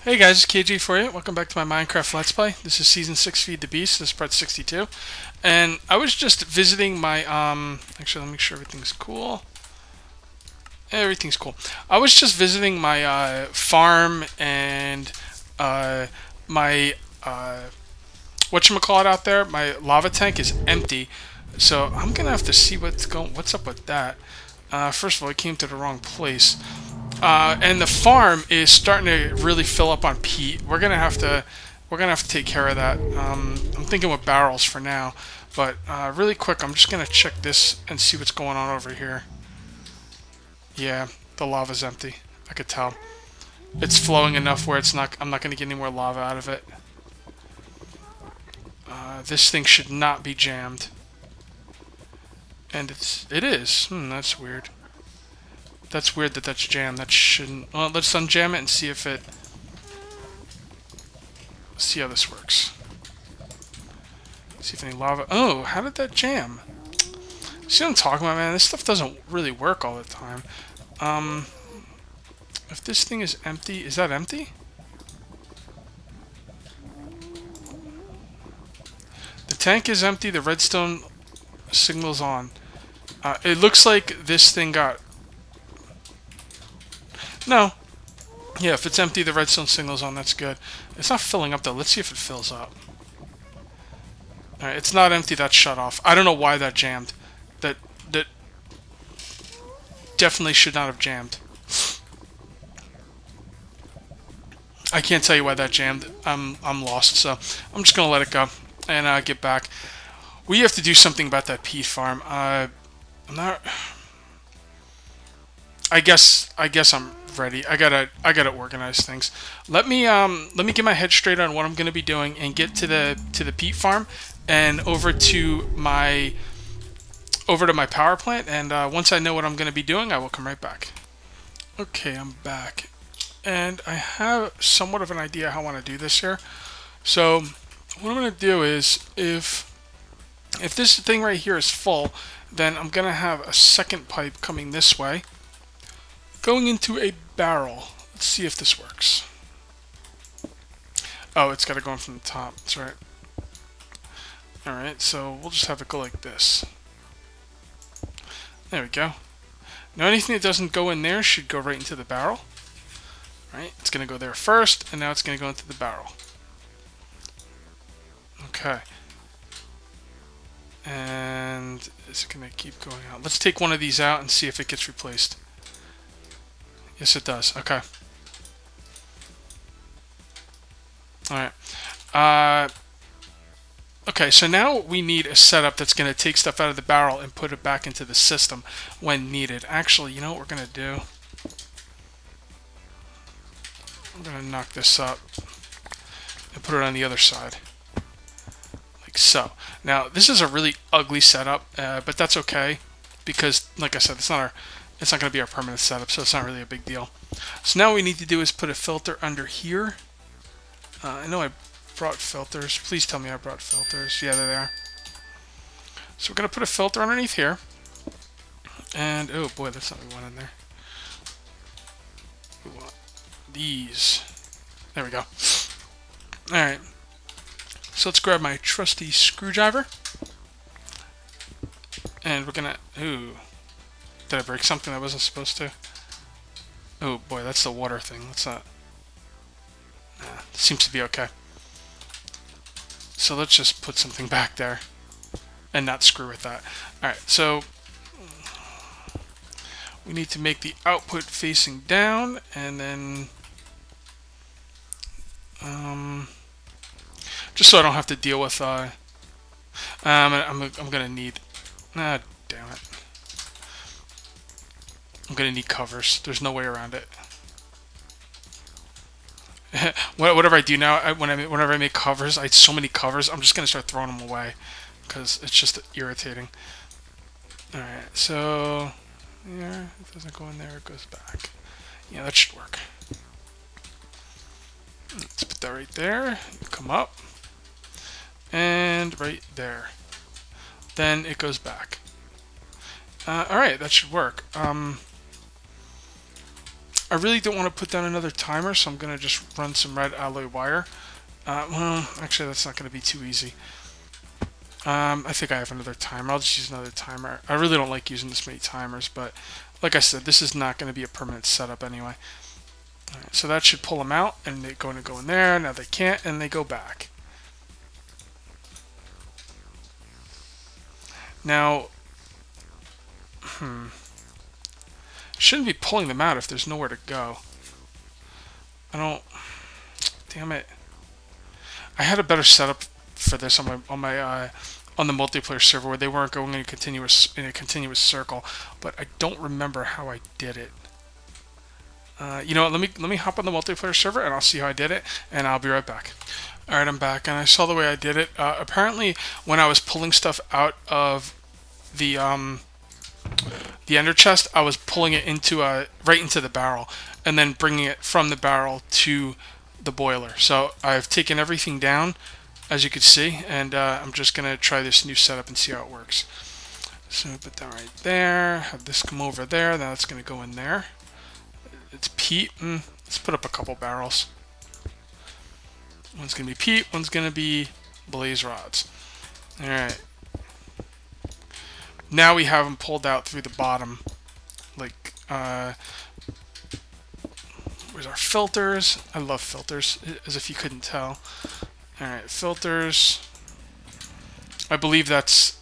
Hey guys, it's KG for you. Welcome back to my Minecraft Let's Play. This is Season 6 Feed the Beast. This is part 62. And I was just visiting my, actually let me make sure everything's cool. Everything's cool. I was just visiting my, farm and, my, whatchamacallit out there. My lava tank is empty. So I'm gonna have to see what's up with that. First of all, I came to the wrong place. And the farm is starting to really fill up on peat. We're gonna have to take care of that. I'm thinking with barrels for now, but really quick, I'm just gonna check this and see what's going on over here. Yeah, the lava's empty. I could tell. It's flowing enough where it's not. I'm not gonna get any more lava out of it. This thing should not be jammed, and it is. That's weird. That's weird that that's jammed. That shouldn't. Well, let's unjam it and see if it. See how this works. See if any lava. Oh, how did that jam? See what I'm talking about, man? This stuff doesn't really work all the time. If this thing is empty, is that empty? The tank is empty. The redstone signal's on. It looks like this thing got. No. Yeah, if it's empty, the redstone signal's on. That's good. It's not filling up, though. Let's see if it fills up. Alright, it's not empty. That's shut off. I don't know why that jammed. That definitely should not have jammed. I can't tell you why that jammed. I'm lost, so I'm just going to let it go and get back. We have to do something about that peat farm. I'm not... I guess I'm ready. I gotta organize things. Let me get my head straight on what I'm gonna be doing and get to the peat farm and over to my power plant. And once I know what I'm gonna be doing, I will come right back. Okay, I'm back, and I have somewhat of an idea how I want to do this here. So what I'm gonna do is if this thing right here is full, then I'm gonna have a second pipe coming this way, going into a barrel. Let's see if this works. Oh, it's got to go in from the top. That's right. Alright, so we'll just have it go like this. There we go. Now anything that doesn't go in there should go right into the barrel. Right? It's going to go there first, and now it's going to go into the barrel. Okay. And is it going to keep going out? Let's take one of these out and see if it gets replaced. Yes, it does. Okay. Alright. Okay, so now we need a setup that's going to take stuff out of the barrel and put it back into the system when needed. Actually, you know what we're going to do? I'm going to knock this up and put it on the other side. Like so. Now, this is a really ugly setup, but that's okay because, like I said, it's not going to be our permanent setup, so it's not really a big deal. So now what we need to do is put a filter under here. I know I brought filters. Please tell me I brought filters. Yeah, there they are. So we're going to put a filter underneath here. And, oh boy, that's not what we want in there. We want these. There we go. Alright. So let's grab my trusty screwdriver. And we're going to... Ooh. Did I break something that wasn't supposed to? Oh boy, that's the water thing. Let's not... Nah, seems to be okay. So let's just put something back there and not screw with that. Alright, so we need to make the output facing down, and then just so I don't have to deal with I'm gonna need damn it. I'm gonna need covers. There's no way around it. Whatever I do now, whenever I make covers, I had so many covers, I'm just gonna start throwing them away because it's just irritating. Alright, so yeah, it doesn't go in there, it goes back. Yeah, that should work. Let's put that right there. Come up. And right there. Then it goes back. Alright, that should work. I really don't want to put down another timer, so I'm going to just run some red alloy wire. Well, actually, that's not going to be too easy. I think I have another timer. I'll just use another timer. I really don't like using this many timers, but like I said, this is not going to be a permanent setup anyway. Alright, so that should pull them out, and they're going to go in there. Now they can't, and they go back. Now, shouldn't be pulling them out if there's nowhere to go. I don't. Damn it! I had a better setup for this on the multiplayer server where they weren't going in a continuous circle, but I don't remember how I did it. You know what? Let me hop on the multiplayer server and I'll see how I did it, and I'll be right back. All right, I'm back, and I saw the way I did it. Apparently, when I was pulling stuff out of the ender chest, I was pulling it into right into the barrel, and then bringing it from the barrel to the boiler. So I've taken everything down, as you can see, and I'm just gonna try this new setup and see how it works. So put that right there. Have this come over there. Now it's gonna go in there. It's peat. Let's put up a couple barrels. One's gonna be peat. One's gonna be blaze rods. All right. Now we have them pulled out through the bottom. Like, where's our filters? I love filters, as if you couldn't tell. All right, filters. I believe that's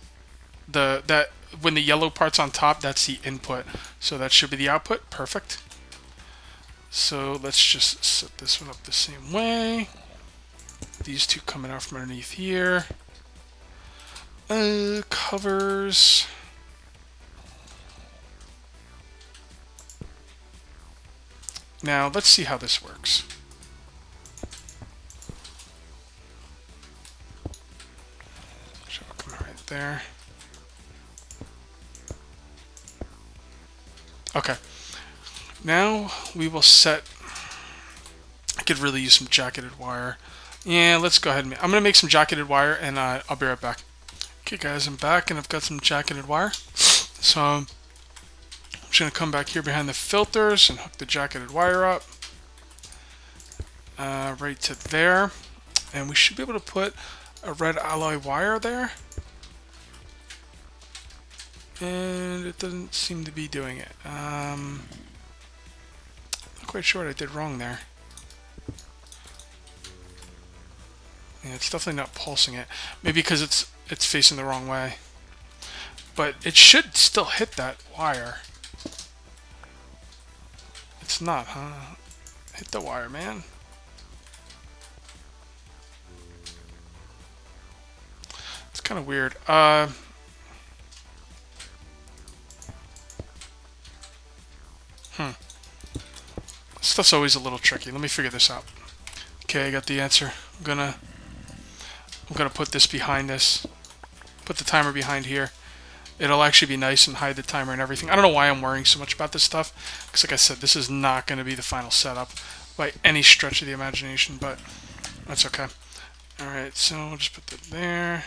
that when the yellow part's on top, that's the input. So that should be the output. Perfect. So let's just set this one up the same way. These two coming out from underneath here. Covers. Now let's see how this works. So I'll come right there. Okay. Now we will set. I could really use some jacketed wire. Yeah, let's go ahead and I'm gonna make some jacketed wire, and I'll be right back. Okay, guys, I'm back, and I've got some jacketed wire. So I'm just gonna come back here behind the filters and hook the jacketed wire up right to there, and we should be able to put a red alloy wire there. And it doesn't seem to be doing it. Not quite sure what I did wrong there. Yeah, it's definitely not pulsing it. Maybe because it's facing the wrong way. But it should still hit that wire. It's not, huh? Hit the wire, man. It's kind of weird. Stuff's always a little tricky. Let me figure this out. Okay, I got the answer. I'm gonna put this behind this. Put the timer behind here. It'll actually be nice and hide the timer and everything. I don't know why I'm worrying so much about this stuff, because like I said, this is not going to be the final setup by any stretch of the imagination, but that's okay. Alright, so we'll just put that there,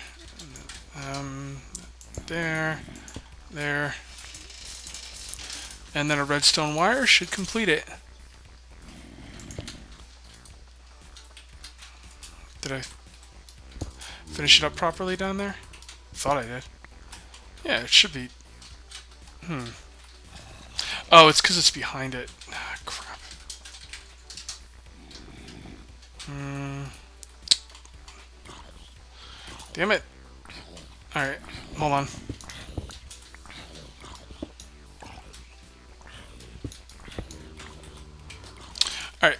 there, and then a redstone wire should complete it. Did I finish it up properly down there? Thought I did. Yeah, it should be. Oh, it's because it's behind it. Ah, crap. Damn it. Alright, hold on. Alright.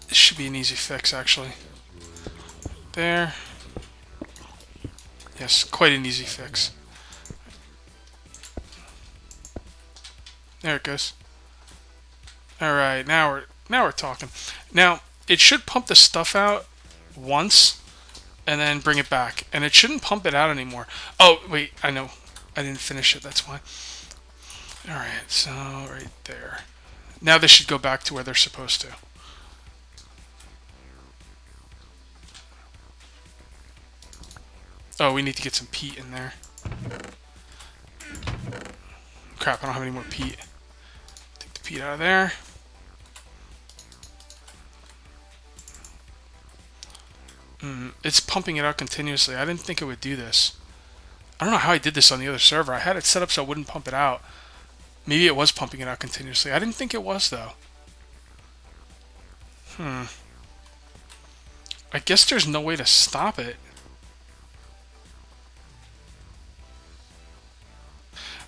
This should be an easy fix, actually. There. Yes, quite an easy fix. There it goes. Alright, now we're talking. Now, it should pump the stuff out once and then bring it back. And it shouldn't pump it out anymore. Oh, wait, I know. I didn't finish it, that's why. Alright, so right there. Now they should go back to where they're supposed to. Oh, we need to get some peat in there. Crap, I don't have any more peat. Take the peat out of there. It's pumping it out continuously. I didn't think it would do this. I don't know how I did this on the other server. I had it set up so I wouldn't pump it out. Maybe it was pumping it out continuously. I didn't think it was, though. I guess there's no way to stop it.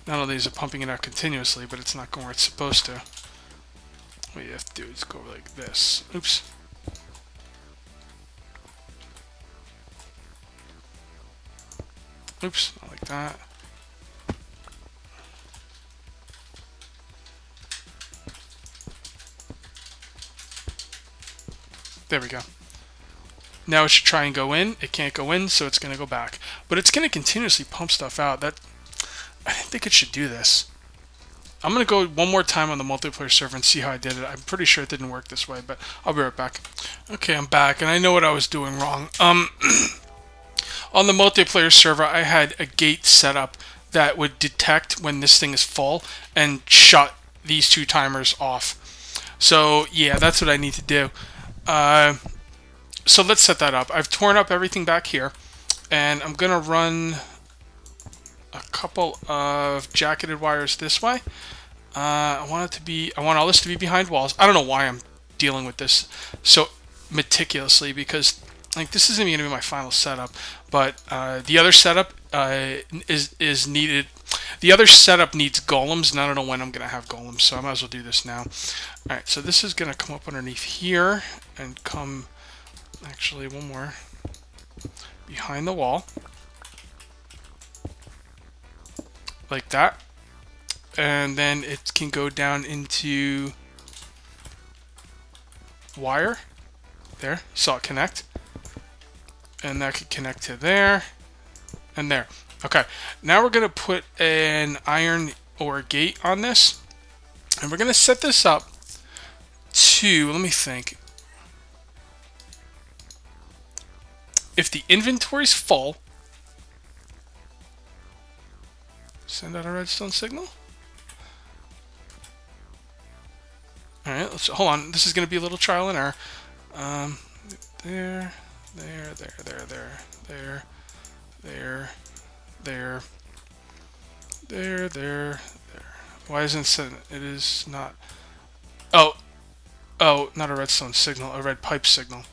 Not only is it pumping it out continuously, but it's not going where it's supposed to. What you have to do is go like this. Oops. Oops, not like that. There we go. Now it should try and go in. It can't go in, so it's going to go back. But it's going to continuously pump stuff out. I didn't think it should do this. I'm going to go one more time on the multiplayer server and see how I did it. I'm pretty sure it didn't work this way, but I'll be right back. Okay, I'm back, and I know what I was doing wrong. On the multiplayer server, I had a gate set up that would detect when this thing is full and shut these two timers off. So, yeah, that's what I need to do. So let's set that up. I've torn up everything back here, and I'm going to run a couple of jacketed wires this way. I want all this to be behind walls. I don't know why I'm dealing with this so meticulously, because like this isn't going to be my final setup, but the other setup is needed. The other setup needs golems, and I don't know when I'm going to have golems, so I might as well do this now. Alright, so this is going to come up underneath here and come, actually one more, behind the wall. Like that. And then it can go down into wire. There, you saw it connect. And that could connect to there and there. Okay, now we're going to put an iron ore gate on this. And we're going to set this up to, let me think. If the inventory's full, send out a redstone signal. Alright, let's hold on. This is going to be a little trial and error. There. Why isn't it sending? It is not. Oh, not a redstone signal, a red pipe signal.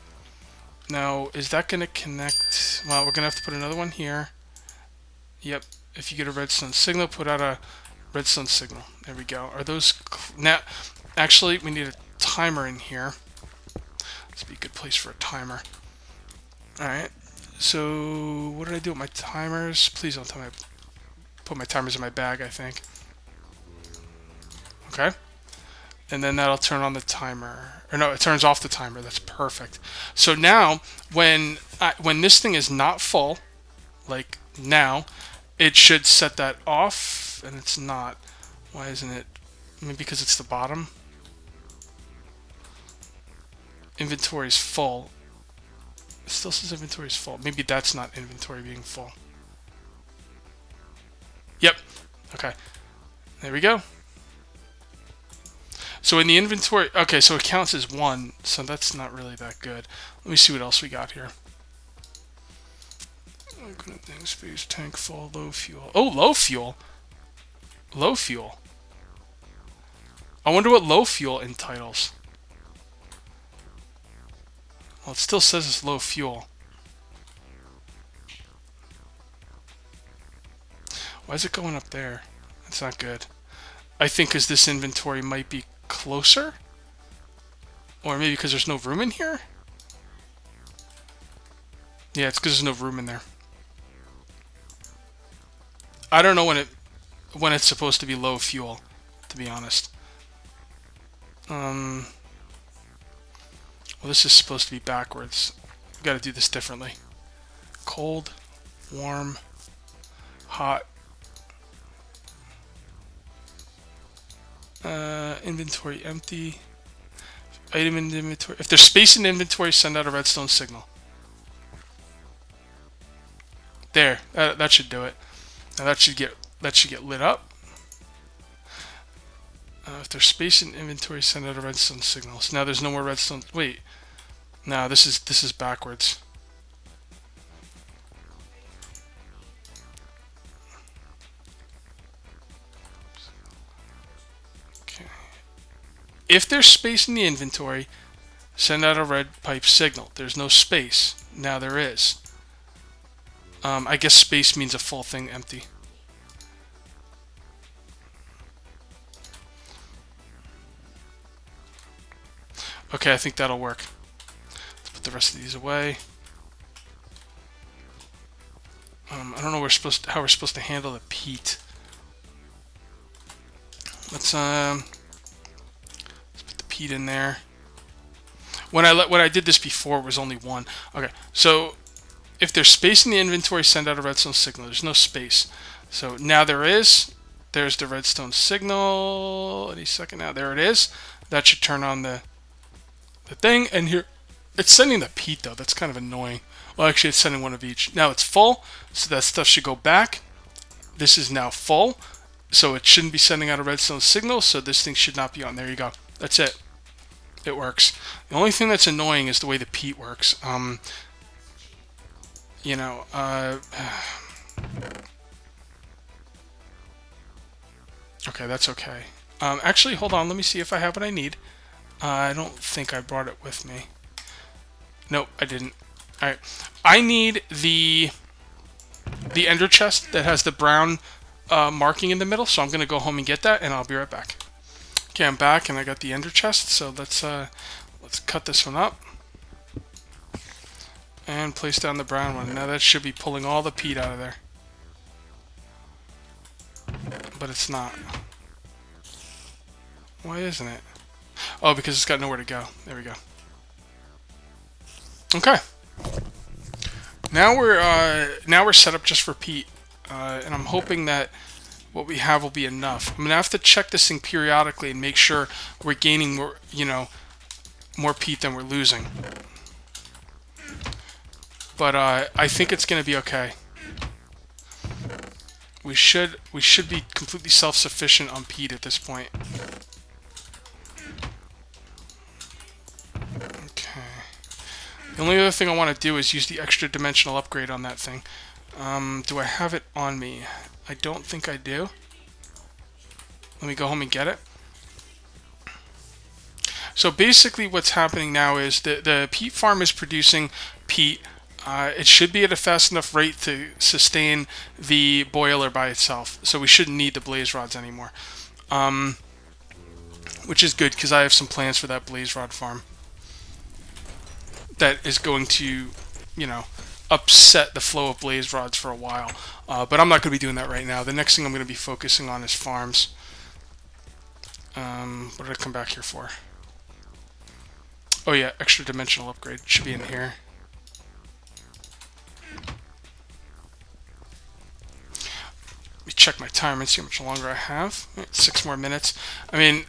Now, is that going to connect? Well, we're going to have to put another one here. Yep. If you get a redstone signal, put out a redstone signal. There we go. Are those now? Actually, we need a timer in here. This would be a good place for a timer. Alright, so what did I do with my timers? Please don't tell me I put my timers in my bag, I think. Okay. And then that'll turn on the timer. Or no, it turns off the timer. That's perfect. So now, when this thing is not full, like now, it should set that off, and it's not. Why isn't it? Maybe because it's the bottom. Inventory is full. It still says inventory is full. Maybe that's not inventory being full. Yep. Okay. There we go. So in the inventory, okay, so it counts as 1, so that's not really that good. Let me see what else we got here. Space tank full, low fuel. Oh, low fuel. Low fuel. I wonder what low fuel entitles. Well, it still says it's low fuel. Why is it going up there? That's not good. I think because this inventory might be closer? Or maybe because there's no room in here? Yeah, it's because there's no room in there. I don't know when it's supposed to be low fuel, to be honest. Well, this is supposed to be backwards. We've got to do this differently. Cold, warm, hot. Inventory empty. Item in inventory. If there's space in inventory, send out a redstone signal. There. That should do it. Now that should get lit up. If there's space in inventory, send out a redstone signal. So now there's no more redstone. Wait. No, this is backwards. if there's space in the inventory, send out a red pipe signal. There's no space. Now there is. I guess space means a full thing empty. Okay, I think that'll work. Let's put the rest of these away. I don't know how we're supposed to handle the peat. Let's put the peat in there. When I did this before, it was only one. Okay, so if there's space in the inventory, send out a redstone signal. There's no space. So now there is. There's the redstone signal. Any second now. There it is. That should turn on the thing. And here, it's sending the peat though. That's kind of annoying. Well, actually, it's sending one of each. Now it's full, so that stuff should go back. This is now full, so it shouldn't be sending out a redstone signal, so this thing should not be on. There you go. That's it. It works. The only thing that's annoying is the way the peat works. You know, okay, that's okay. Actually, hold on. Let me see if I have what I need. I don't think I brought it with me. Nope, I didn't. Alright, I need the ender chest that has the brown marking in the middle, so I'm going to go home and get that, and I'll be right back. Okay, I'm back, and I got the ender chest, so let's cut this one up. And place down the brown one. Now that should be pulling all the peat out of there. But it's not. Why isn't it? Oh, because it's got nowhere to go. There we go. Okay. Now we're set up just for peat, and I'm hoping that what we have will be enough. I'm gonna have to check this thing periodically and make sure we're gaining more, more peat than we're losing. But I think it's gonna be okay. We should be completely self-sufficient on peat at this point. The only other thing I want to do is use the extra dimensional upgrade on that thing. Do I have it on me? I don't think I do. Let me go home and get it. So basically what's happening now is the peat farm is producing peat. It should be at a fast enough rate to sustain the boiler by itself. So we shouldn't need the blaze rods anymore. Which is good because I have some plans for that blaze rod farm. That is going to, upset the flow of blaze rods for a while. But I'm not going to be doing that right now. The next thing I'm going to be focusing on is farms. What did I come back here for? Oh yeah, extra dimensional upgrade. Should be in here. Let me check my timer and see how much longer I have. 6 more minutes. I mean,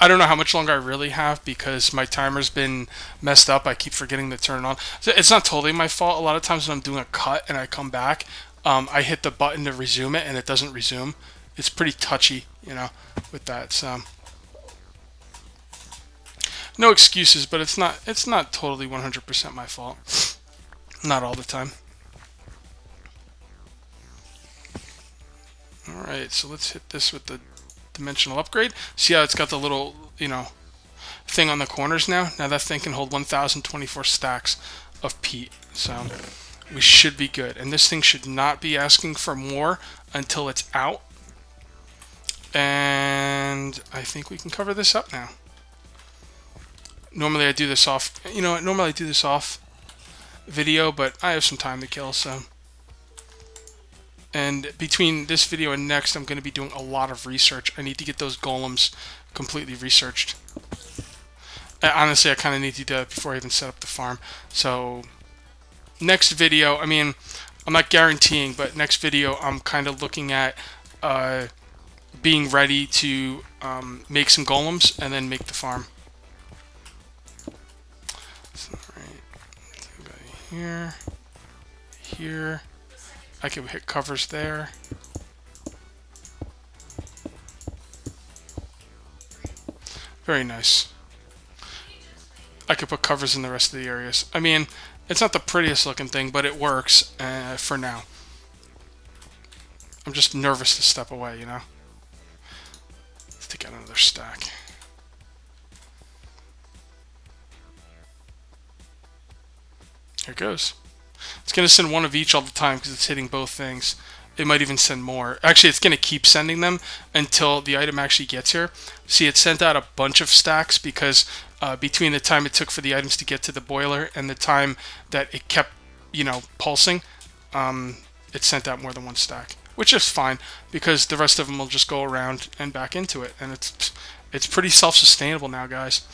I don't know how much longer I really have because my timer's been messed up. I keep forgetting to turn it on. So it's not totally my fault. A lot of times when I'm doing a cut and I come back, I hit the button to resume it and it doesn't resume. It's pretty touchy, with that. So no excuses, but it's not totally 100% my fault. Not all the time. All right, so let's hit this with the dimensional upgrade. See how it's got the little, thing on the corners now? Now that thing can hold 1,024 stacks of peat. So we should be good. And this thing should not be asking for more until it's out. And I think we can cover this up now. Normally I do this off, normally I do this off video, but I have some time to kill, so. And between this video and next, I'm going to be doing a lot of research. I need to get those golems completely researched. Honestly, I kind of need to do that before I even set up the farm. So, next video, I mean, I'm not guaranteeing, but next video, I'm kind of looking at being ready to make some golems and then make the farm. So, right, here, here. I can hit covers there. Very nice. I could put covers in the rest of the areas. I mean, it's not the prettiest looking thing, but it works for now. I'm just nervous to step away, Let's take out another stack. Here it goes. It's going to send one of each all the time because it's hitting both things. It might even send more. Actually, it's going to keep sending them until the item actually gets here. See, it sent out a bunch of stacks because between the time it took for the items to get to the boiler and the time that it kept, you know, pulsing, it sent out more than one stack, which is fine because the rest of them will just go around and back into it, and it's pretty self-sustainable now, guys.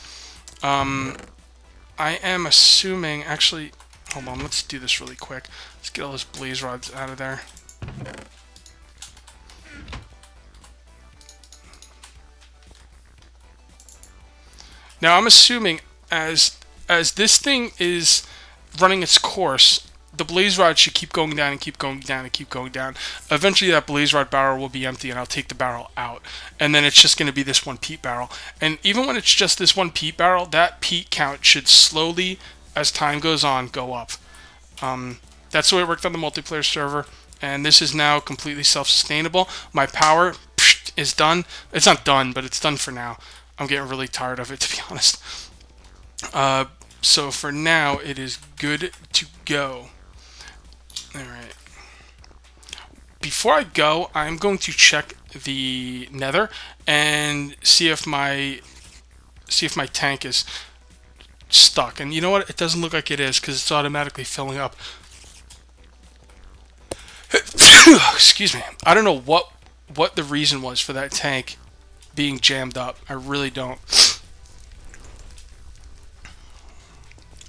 I am assuming, actually, hold on, let's do this really quick. Let's get all those blaze rods out of there. Now I'm assuming as this thing is running its course, the blaze rod should keep going down and keep going down and keep going down. Eventually that blaze rod barrel will be empty and I'll take the barrel out. And then it's just going to be this one peat barrel. And even when it's just this one peat barrel, that peat count should slowly, as time goes on, go up. That's the way it worked on the multiplayer server. And this is now completely self-sustainable. My power is done. It's not done, but it's done for now. I'm getting really tired of it, to be honest. So for now, it is good to go. Alright. Before I go, I'm going to check the nether and see if my tank is stuck. And you know what? It doesn't look like it is because it's automatically filling up. Excuse me. I don't know what the reason was for that tank being jammed up. I really don't.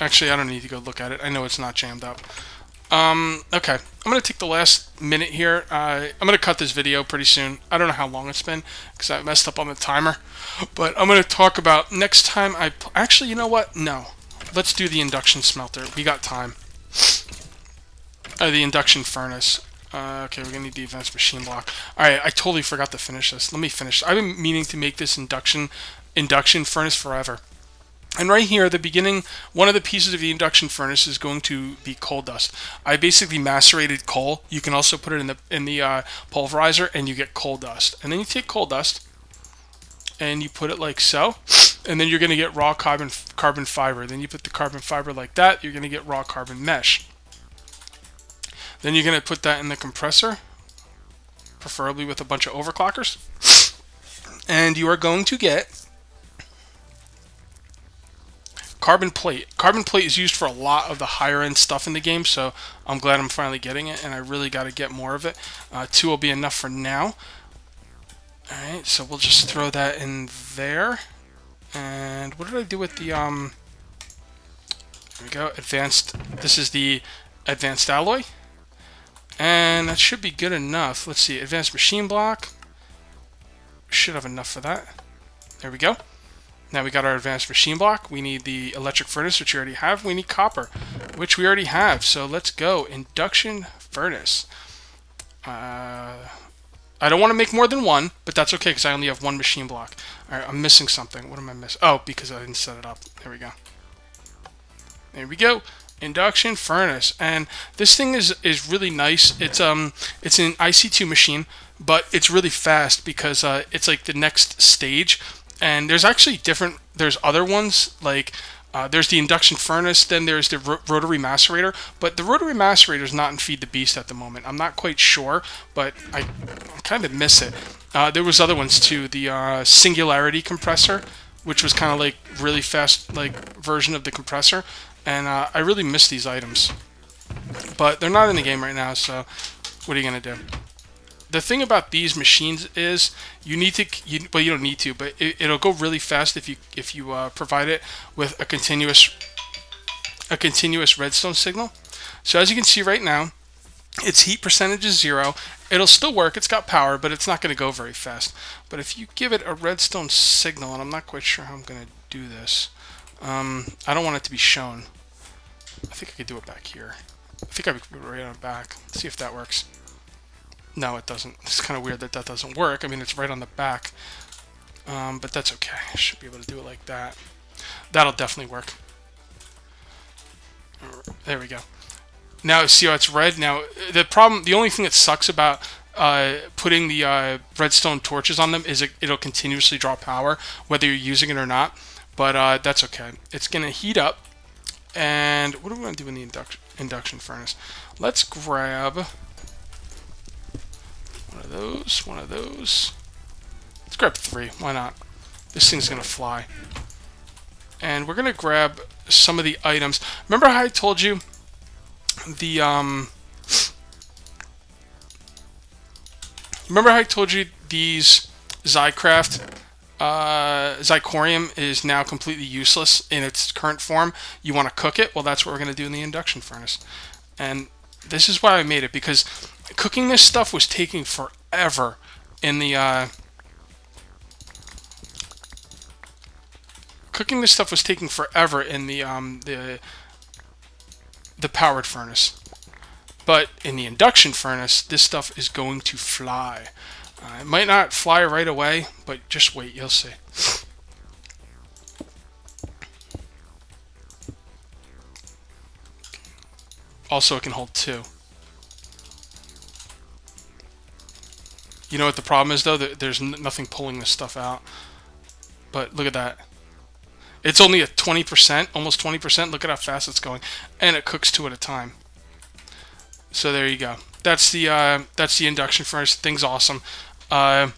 Actually, I don't need to go look at it. I know it's not jammed up. Okay. I'm going to take the last minute here. I'm going to cut this video pretty soon. I don't know how long it's been because I messed up on the timer. But I'm going to talk about next time actually, you know what? No. Let's do the induction smelter. We got time. The induction furnace. Okay, we're going to need the advanced machine block. Alright, I totally forgot to finish this. Let me finish. I've been meaning to make this induction furnace forever. And right here at the beginning, one of the pieces of the induction furnace is going to be coal dust. I basically macerated coal. You can also put it in the pulverizer and you get coal dust. And then you take coal dust and you put it like so. And then you're going to get raw carbon fiber. Then you put the carbon fiber like that, you're going to get raw carbon mesh. Then you're going to put that in the compressor, preferably with a bunch of overclockers. And you are going to get carbon plate. Carbon plate is used for a lot of the higher end stuff in the game, so I'm glad I'm finally getting it, and I really got to get more of it. 2 will be enough for now. Alright, so we'll just throw that in there. And what did I do with the, there we go, advanced, this is the advanced alloy. And that should be good enough. Let's see, advanced machine block. Should have enough for that. There we go. Now we got our advanced machine block. We need the electric furnace, which we already have. We need copper, which we already have. So let's go. Induction furnace. I don't want to make more than one, but that's okay because I only have one machine block. Alright, I'm missing something. What am I missing? Oh, because I didn't set it up. There we go. There we go. Induction furnace. And this thing is really nice. It's an IC2 machine, but it's really fast because it's like the next stage. And there's actually there's other ones, like there's the induction furnace, then there's the rotary macerator, but the rotary macerator is not in Feed the Beast at the moment. I'm not quite sure, but I kind of miss it. There was other ones too, the singularity compressor, which was kind of like really fast like version of the compressor, and I really miss these items. But they're not in the game right now, so what are you going to do? The thing about these machines is you need to, well, you don't need to, but it'll go really fast if you provide it with a continuous redstone signal. So as you can see right now, its heat percentage is 0. It'll still work. It's got power, but it's not going to go very fast. But if you give it a redstone signal, and I'm not quite sure how I'm going to do this, I don't want it to be shown. I think I could do it back here. I think I could put it right on back. Let's see if that works. No, it doesn't. It's kind of weird that that doesn't work. I mean, it's right on the back. But that's okay. I should be able to do it like that. That'll definitely work. There we go. Now, see how it's red? Now, the only thing that sucks about putting the redstone torches on them is it'll continuously draw power, whether you're using it or not. But that's okay. It's going to heat up. And what are we going to do in the induction furnace? Let's grab one of those, one of those. Let's grab 3. Why not? This thing's going to fly. And we're going to grab some of the items. Remember how I told you the remember how I told you these Zycorium is now completely useless in its current form. You want to cook it? Well, that's what we're going to do in the induction furnace. And this is why I made it, because cooking this stuff was taking forever in the the powered furnace. But in the induction furnace, this stuff is going to fly. It might not fly right away, but just wait, you'll see. Also, it can hold 2. You know what the problem is, though? There's nothing pulling this stuff out. But look at that. It's only at 20%, almost 20%. Look at how fast it's going. And it cooks 2 at a time. So there you go. That's the induction furnace. Thing's awesome. I'm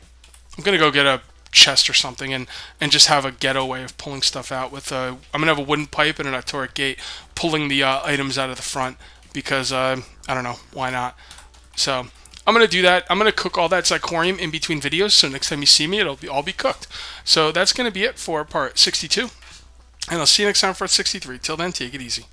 gonna go get a chest or something and just have a ghetto way of pulling stuff out with I'm gonna have a wooden pipe and an artoric gate pulling the items out of the front, because I don't know, why not? So I'm gonna do that. I'm gonna cook all that Zycorium in between videos, so next time you see me, it'll all be cooked. So that's gonna be it for part 62, and I'll see you next time for part 63. Till then, take it easy.